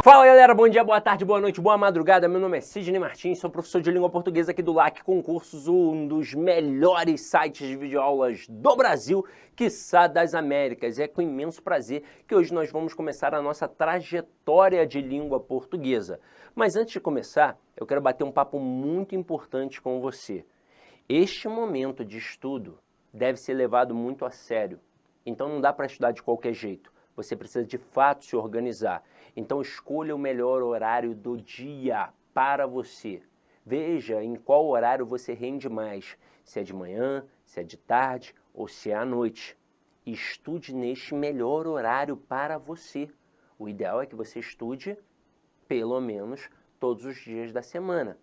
Fala galera, bom dia, boa tarde, boa noite, boa madrugada. Meu nome é Sidney Martins, sou professor de língua portuguesa aqui do LAC Concursos, um dos melhores sites de videoaulas do Brasil, quiçá das Américas. É com imenso prazer que hoje nós vamos começar a nossa trajetória de língua portuguesa. Mas antes de começar, eu quero bater um papo muito importante com você. Este momento de estudo deve ser levado muito a sério, então não dá para estudar de qualquer jeito. Você precisa de fato se organizar. Então escolha o melhor horário do dia para você. Veja em qual horário você rende mais. Se é de manhã, se é de tarde ou se é à noite. Estude neste melhor horário para você. O ideal é que você estude pelo menos todos os dias da semana.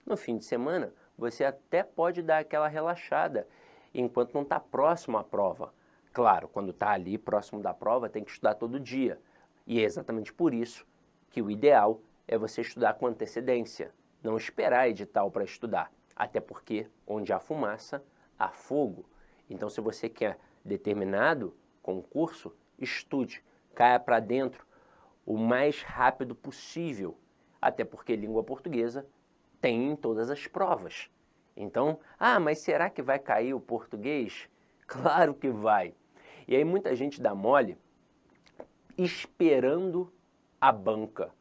No fim de semana, você até pode dar aquela relaxada enquanto não está próximo à prova. Claro, quando está ali próximo da prova, tem que estudar todo dia. E é exatamente por isso que o ideal é você estudar com antecedência, não esperar edital para estudar. Até porque, onde há fumaça, há fogo. Então, se você quer determinado concurso, estude, caia para dentro o mais rápido possível. Até porque língua portuguesa tem em todas as provas. Então, mas será que vai cair o português? Claro que vai. E aí muita gente dá mole esperando a banca.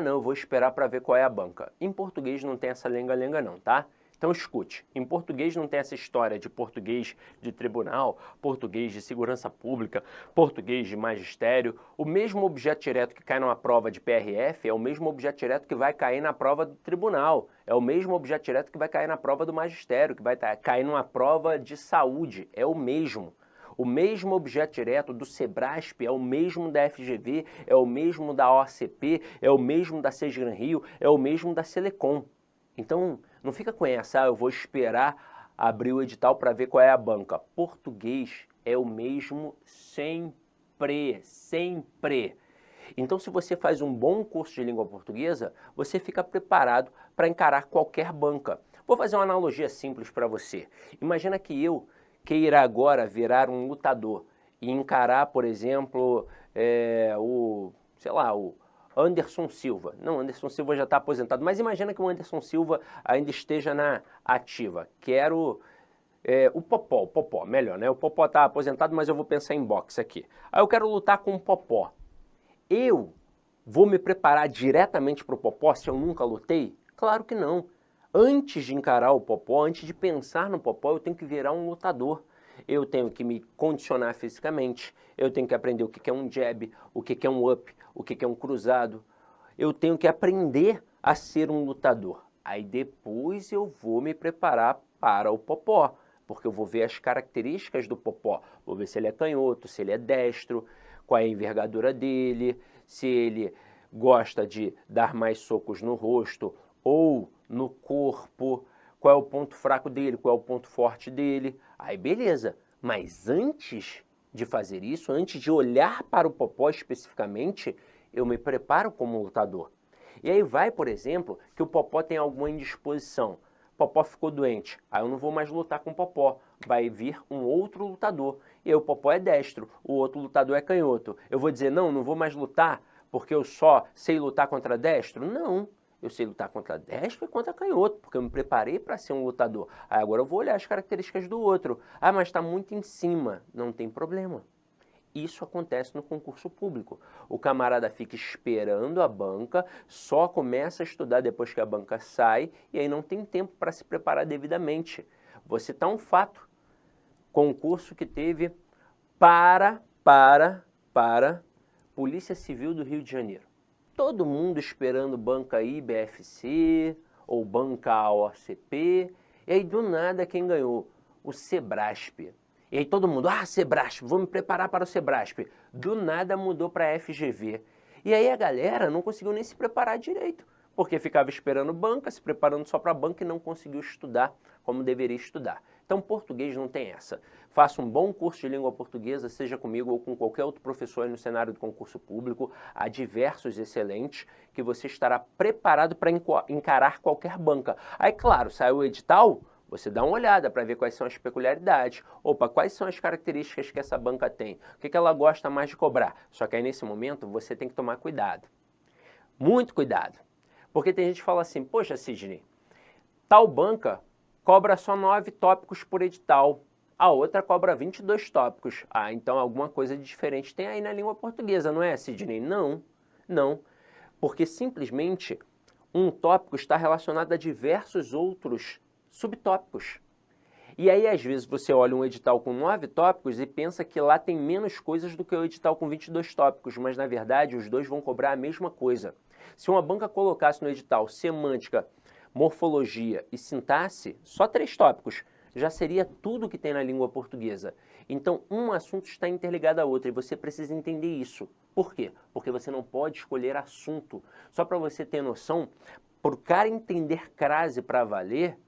Não, eu vou esperar para ver qual é a banca. Em português não tem essa lenga-lenga não, tá? Então escute, em português não tem essa história de português de tribunal, português de segurança pública, português de magistério. O mesmo objeto direto que cai numa prova de PRF é o mesmo objeto direto que vai cair na prova do tribunal. É o mesmo objeto direto que vai cair na prova do magistério, que vai cair numa prova de saúde. É o mesmo. O mesmo objeto direto do Sebrasp é o mesmo da FGV, é o mesmo da OCP, é o mesmo da Sesgran Rio, é o mesmo da Selecom. Então, não fica com essa, eu vou esperar abrir o edital para ver qual é a banca. Português é o mesmo sempre, sempre. Então, se você faz um bom curso de língua portuguesa, você fica preparado para encarar qualquer banca. Vou fazer uma analogia simples para você. Imagina que eu queira agora virar um lutador e encarar, por exemplo, o Anderson Silva. Não, Anderson Silva já está aposentado, mas imagina que o Anderson Silva ainda esteja na ativa. Quero o Popó, melhor, né? O Popó está aposentado, mas eu vou pensar em boxe aqui. Aí eu quero lutar com o Popó. Eu vou me preparar diretamente para o Popó se eu nunca lutei? Claro que não. Antes de encarar o Popó, antes de pensar no Popó, eu tenho que virar um lutador. Eu tenho que me condicionar fisicamente, eu tenho que aprender o que é um jab, o que é um up, o que é um cruzado. Eu tenho que aprender a ser um lutador. Aí depois eu vou me preparar para o Popó, porque eu vou ver as características do Popó. Vou ver se ele é canhoto, se ele é destro, qual é a envergadura dele, se ele gosta de dar mais socos no rosto ou no corpo, qual é o ponto fraco dele, qual é o ponto forte dele. Aí beleza, mas antes de fazer isso, antes de olhar para o Popó especificamente, eu me preparo como lutador. E aí vai, por exemplo, que o Popó tem alguma indisposição. O Popó ficou doente, aí eu não vou mais lutar com o Popó, vai vir um outro lutador. E aí o Popó é destro, o outro lutador é canhoto. Eu vou dizer, não vou mais lutar porque eu só sei lutar contra destro? Não. Eu sei lutar contra destro e contra canhoto, porque eu me preparei para ser um lutador. Aí agora eu vou olhar as características do outro. Mas está muito em cima. Não tem problema. Isso acontece no concurso público. O camarada fica esperando a banca, só começa a estudar depois que a banca sai, e aí não tem tempo para se preparar devidamente. Vou citar um fato. Concurso que teve para Polícia Civil do Rio de Janeiro. Todo mundo esperando banca IBFC ou banca OCP, e aí do nada quem ganhou? O Sebrasp. E aí todo mundo, Sebrasp, vou me preparar para o Sebrasp. Do nada mudou para a FGV. E aí a galera não conseguiu nem se preparar direito, porque ficava esperando banca, se preparando só para banca e não conseguiu estudar como deveria estudar. Então português não tem essa. Faça um bom curso de língua portuguesa, seja comigo ou com qualquer outro professor aí no cenário do concurso público. Há diversos excelentes que você estará preparado para encarar qualquer banca. Aí, claro, saiu o edital, você dá uma olhada para ver quais são as peculiaridades. Opa, quais são as características que essa banca tem? O que ela gosta mais de cobrar? Só que aí, nesse momento, você tem que tomar cuidado. Muito cuidado. Porque tem gente que fala assim, poxa, Sidney, tal banca cobra só 9 tópicos por edital, a outra cobra 22 tópicos. Ah, então alguma coisa de diferente tem aí na língua portuguesa, não é, Sidney? Não, não. Porque simplesmente um tópico está relacionado a diversos outros subtópicos. E aí, às vezes, você olha um edital com 9 tópicos e pensa que lá tem menos coisas do que o edital com 22 tópicos, mas, na verdade, os dois vão cobrar a mesma coisa. Se uma banca colocasse no edital semântica, morfologia e sintaxe, só 3 tópicos, já seria tudo que tem na língua portuguesa. Então, um assunto está interligado ao outro e você precisa entender isso. Por quê? Porque você não pode escolher assunto. Só para você ter noção, para o cara entender crase para valer,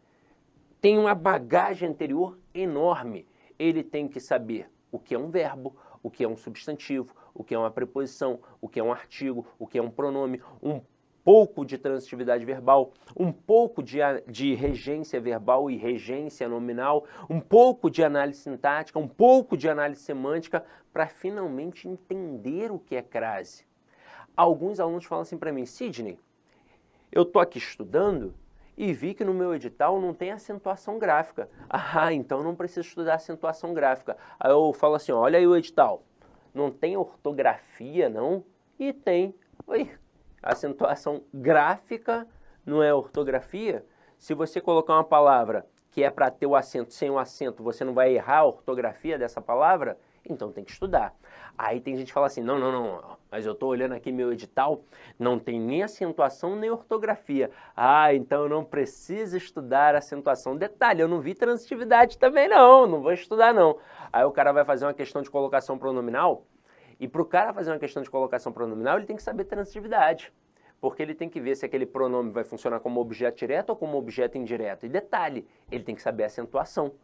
tem uma bagagem anterior enorme. Ele tem que saber o que é um verbo, o que é um substantivo, o que é uma preposição, o que é um artigo, o que é um pronome, um pouco de transitividade verbal, um pouco de regência verbal e regência nominal, um pouco de análise sintática, um pouco de análise semântica, para finalmente entender o que é crase. Alguns alunos falam assim para mim, Sidney, eu estou aqui estudando e vi que no meu edital não tem acentuação gráfica. Ah, então não preciso estudar acentuação gráfica. Aí eu falo assim, olha aí o edital, não tem ortografia não? E tem. Oi, acentuação gráfica não é ortografia? Se você colocar uma palavra que é para ter o acento sem o acento, você não vai errar a ortografia dessa palavra? Então tem que estudar. Aí tem gente que fala assim, não, mas eu estou olhando aqui meu edital, não tem nem acentuação nem ortografia. Ah, então eu não preciso estudar acentuação. Detalhe, eu não vi transitividade também não vou estudar não. Aí o cara vai fazer uma questão de colocação pronominal, e para o cara fazer uma questão de colocação pronominal, ele tem que saber transitividade. Porque ele tem que ver se aquele pronome vai funcionar como objeto direto ou como objeto indireto. E detalhe, ele tem que saber a acentuação.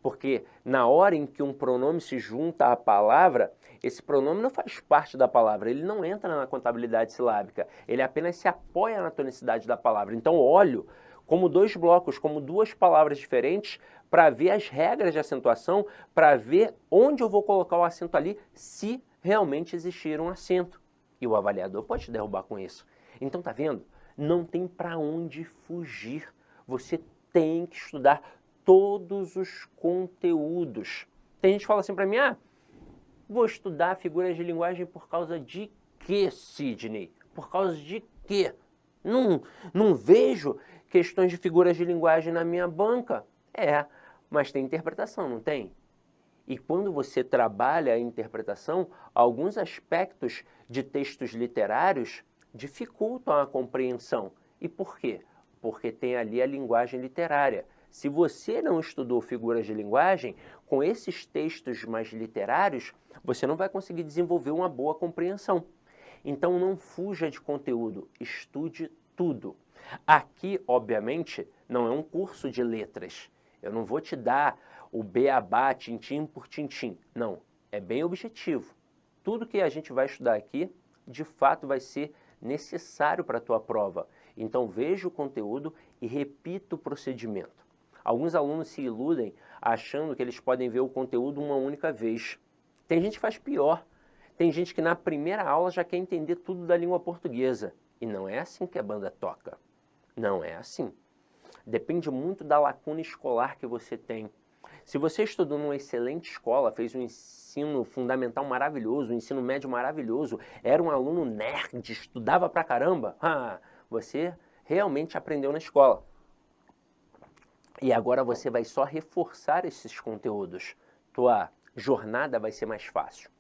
Porque na hora em que um pronome se junta à palavra, esse pronome não faz parte da palavra, ele não entra na contabilidade silábica, ele apenas se apoia na tonicidade da palavra. Então olho como dois blocos, como duas palavras diferentes, para ver as regras de acentuação, para ver onde eu vou colocar o acento ali, se realmente existir um acento. E o avaliador pode te derrubar com isso. Então tá vendo? Não tem para onde fugir. Você tem que estudar todos os conteúdos. Tem gente que fala assim para mim, vou estudar figuras de linguagem por causa de quê, Sidney? Por causa de quê? Não vejo questões de figuras de linguagem na minha banca. Mas tem interpretação, não tem? E quando você trabalha a interpretação, alguns aspectos de textos literários dificultam a compreensão. E por quê? Porque tem ali a linguagem literária. Se você não estudou figuras de linguagem, com esses textos mais literários, você não vai conseguir desenvolver uma boa compreensão. Então não fuja de conteúdo, estude tudo. Aqui, obviamente, não é um curso de letras. Eu não vou te dar o beabá, tintim por tintim. Não, é bem objetivo. Tudo que a gente vai estudar aqui, de fato, vai ser necessário para a tua prova. Então veja o conteúdo e repita o procedimento. Alguns alunos se iludem achando que eles podem ver o conteúdo uma única vez. Tem gente que faz pior. Tem gente que na primeira aula já quer entender tudo da língua portuguesa. E não é assim que a banda toca. Não é assim. Depende muito da lacuna escolar que você tem. Se você estudou numa excelente escola, fez um ensino fundamental maravilhoso, um ensino médio maravilhoso, era um aluno nerd, estudava pra caramba, você realmente aprendeu na escola. E agora você vai só reforçar esses conteúdos. Tua jornada vai ser mais fácil.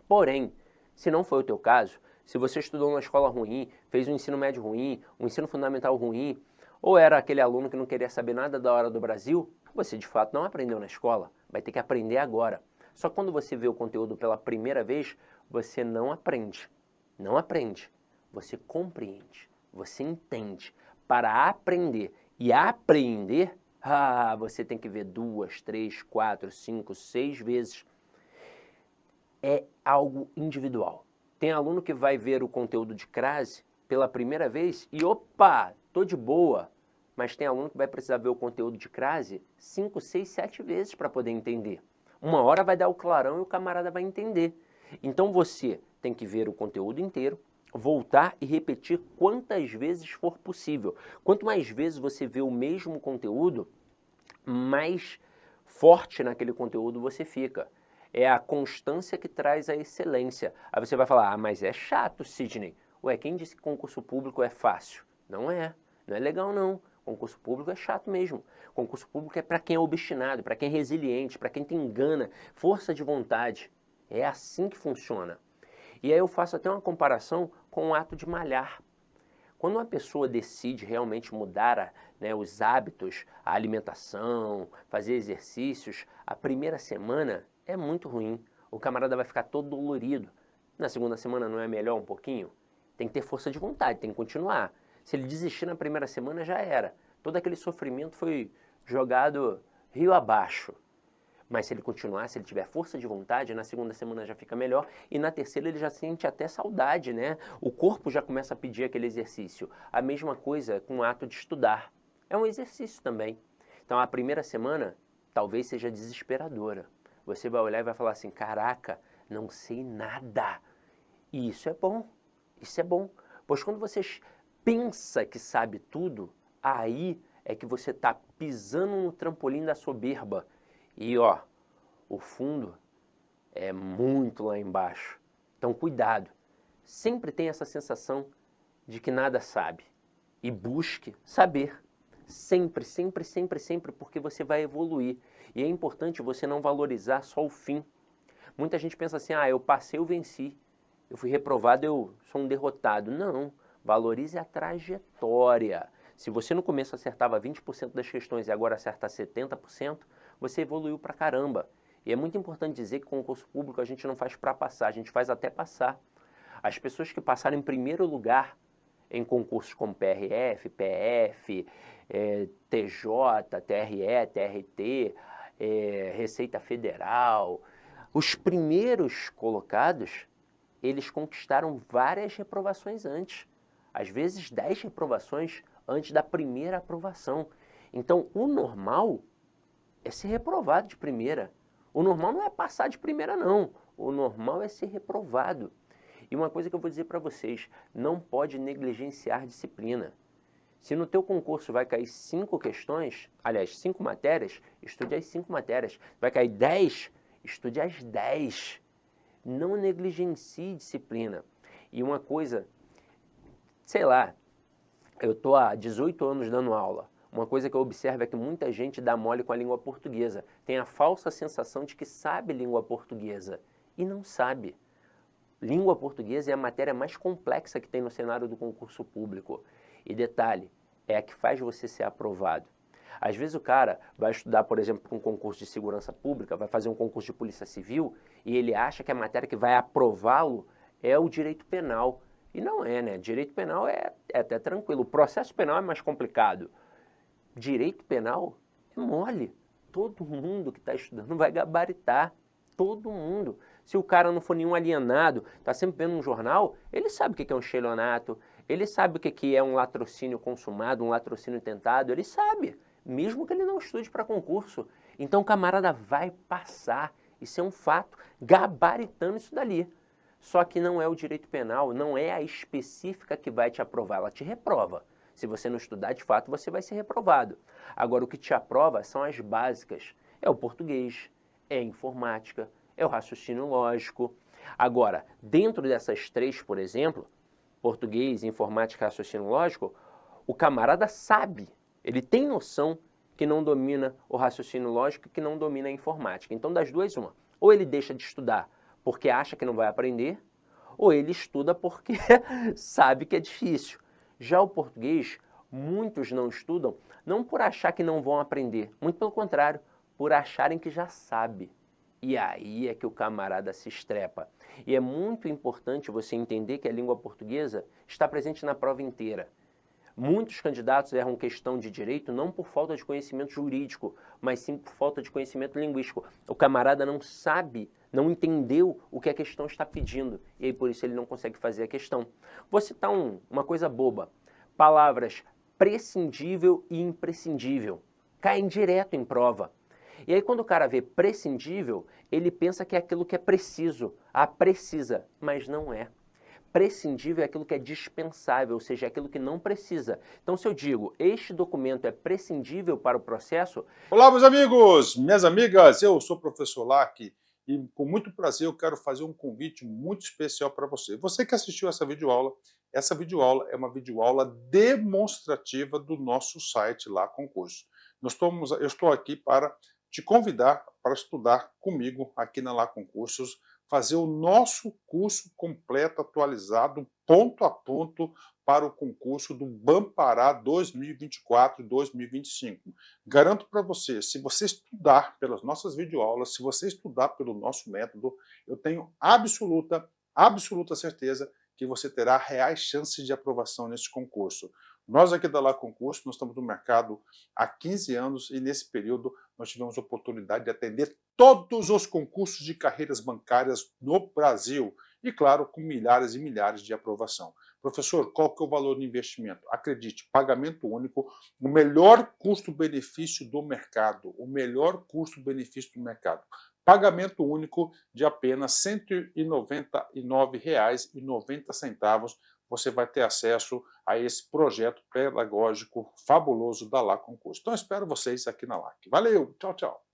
Porém, se não foi o teu caso, se você estudou numa escola ruim, fez um ensino médio ruim, um ensino fundamental ruim, ou era aquele aluno que não queria saber nada da hora do Brasil, você de fato não aprendeu na escola, vai ter que aprender agora. Só que quando você vê o conteúdo pela primeira vez, você não aprende. Não aprende, você compreende, você entende. Para aprender e apreender, você tem que ver 2, 3, 4, 5, 6 vezes. É algo individual. Tem aluno que vai ver o conteúdo de crase pela primeira vez e opa, tô de boa. Mas tem aluno que vai precisar ver o conteúdo de crase 5, 6, 7 vezes para poder entender. Uma hora vai dar o clarão e o camarada vai entender. Então você tem que ver o conteúdo inteiro, voltar e repetir quantas vezes for possível. Quanto mais vezes você vê o mesmo conteúdo, mais forte naquele conteúdo você fica. É a constância que traz a excelência. Aí você vai falar, ah, mas é chato, Sidney. Ué, quem disse que concurso público é fácil? Não é legal não. Concurso público é chato mesmo. Concurso público é para quem é obstinado, para quem é resiliente, para quem tem gana, força de vontade. É assim que funciona. E aí eu faço até uma comparação com o ato de malhar. Quando uma pessoa decide realmente mudar os hábitos, a alimentação, fazer exercícios, a primeira semana é muito ruim. O camarada vai ficar todo dolorido. Na segunda semana não é melhor um pouquinho? Tem que ter força de vontade, tem que continuar. Se ele desistir na primeira semana, já era. Todo aquele sofrimento foi jogado rio abaixo. Mas se ele continuar, se ele tiver força de vontade, na segunda semana já fica melhor e na terceira ele já sente até saudade, né? O corpo já começa a pedir aquele exercício. A mesma coisa com o ato de estudar. É um exercício também. Então a primeira semana talvez seja desesperadora. Você vai olhar e vai falar assim, caraca, não sei nada. E isso é bom, isso é bom. Pois quando você pensa que sabe tudo, aí é que você está pisando no trampolim da soberba. E ó, o fundo é muito lá embaixo. Então cuidado. Sempre tem essa sensação de que nada sabe. E busque saber. Sempre, sempre, sempre, sempre, porque você vai evoluir. E é importante você não valorizar só o fim. Muita gente pensa assim, ah, eu passei, eu venci. Eu fui reprovado, eu sou um derrotado. Não, valorize a trajetória. Se você no começo acertava 20% das questões e agora acerta 70%, você evoluiu pra caramba. E é muito importante dizer que concurso público a gente não faz para passar, a gente faz até passar. As pessoas que passaram em primeiro lugar em concursos como PRF, PF, TJ, TRE, TRT, Receita Federal, os primeiros colocados, eles conquistaram várias reprovações antes. Às vezes 10 reprovações antes da primeira aprovação. Então, o normal é ser reprovado de primeira. O normal não é passar de primeira, não. O normal é ser reprovado. E uma coisa que eu vou dizer para vocês, não pode negligenciar disciplina. Se no teu concurso vai cair 5 questões, aliás, 5 matérias, estude as 5 matérias. Vai cair 10, estude as 10. Não negligencie disciplina. E uma coisa, sei lá, eu estou há 18 anos dando aula. Uma coisa que eu observo é que muita gente dá mole com a língua portuguesa. Tem a falsa sensação de que sabe língua portuguesa. E não sabe. Língua portuguesa é a matéria mais complexa que tem no cenário do concurso público. E detalhe, é a que faz você ser aprovado. Às vezes o cara vai estudar, por exemplo, para um concurso de segurança pública, vai fazer um concurso de polícia civil, e ele acha que a matéria que vai aprová-lo é o direito penal. E não é, né? Direito penal é até tranquilo. O processo penal é mais complicado. Direito penal é mole. Todo mundo que está estudando vai gabaritar. Todo mundo. Se o cara não for nenhum alienado, está sempre vendo um jornal, ele sabe o que é um estelionato, ele sabe o que é um latrocínio consumado, um latrocínio tentado, ele sabe, mesmo que ele não estude para concurso. Então o camarada vai passar, isso é um fato, gabaritando isso dali. Só que não é o direito penal, não é a específica que vai te aprovar, ela te reprova. Se você não estudar, de fato, você vai ser reprovado. Agora, o que te aprova são as básicas. É o português, é a informática, é o raciocínio lógico. Agora, dentro dessas 3, por exemplo, português, informática e raciocínio lógico, o camarada sabe, ele tem noção que não domina o raciocínio lógico e que não domina a informática. Então, das duas, uma. Ou ele deixa de estudar porque acha que não vai aprender, ou ele estuda porque sabe que é difícil. Já o português, muitos não estudam, não por achar que não vão aprender, muito pelo contrário, por acharem que já sabe. E aí é que o camarada se estrepa. E é muito importante você entender que a língua portuguesa está presente na prova inteira. Muitos candidatos erram questão de direito não por falta de conhecimento jurídico, mas sim por falta de conhecimento linguístico. O camarada não sabe, não entendeu o que a questão está pedindo, e aí por isso ele não consegue fazer a questão. Vou citar uma coisa boba. Palavras prescindível e imprescindível caem direto em prova. E aí quando o cara vê prescindível, ele pensa que é aquilo que é preciso, precisa, mas não é. prescindível é aquilo que é dispensável, ou seja, é aquilo que não precisa. Então, se eu digo, este documento é prescindível para o processo... Olá, meus amigos, minhas amigas, eu sou o professor Lac e com muito prazer eu quero fazer um convite muito especial para você. Você que assistiu essa videoaula é uma videoaula demonstrativa do nosso site Lá Concurso. Eu estou aqui para te convidar para estudar comigo aqui na Lá Concursos, fazer o nosso curso completo, atualizado, ponto a ponto, para o concurso do Bampará 2024 e 2025. Garanto para você, se você estudar pelas nossas videoaulas, se você estudar pelo nosso método, eu tenho absoluta certeza que você terá reais chances de aprovação nesse concurso. Nós aqui da Lá Concurso, nós estamos no mercado há 15 anos e nesse período nós tivemos a oportunidade de atender todos os concursos de carreiras bancárias no Brasil e, claro, com milhares e milhares de aprovação. Professor, qual que é o valor do investimento? Acredite, pagamento único, o melhor custo-benefício do mercado, o melhor custo-benefício do mercado. Pagamento único de apenas R$ 199,90. Você vai ter acesso a esse projeto pedagógico fabuloso da Lá Concurso. Então, espero vocês aqui na LAC. Valeu, tchau, tchau.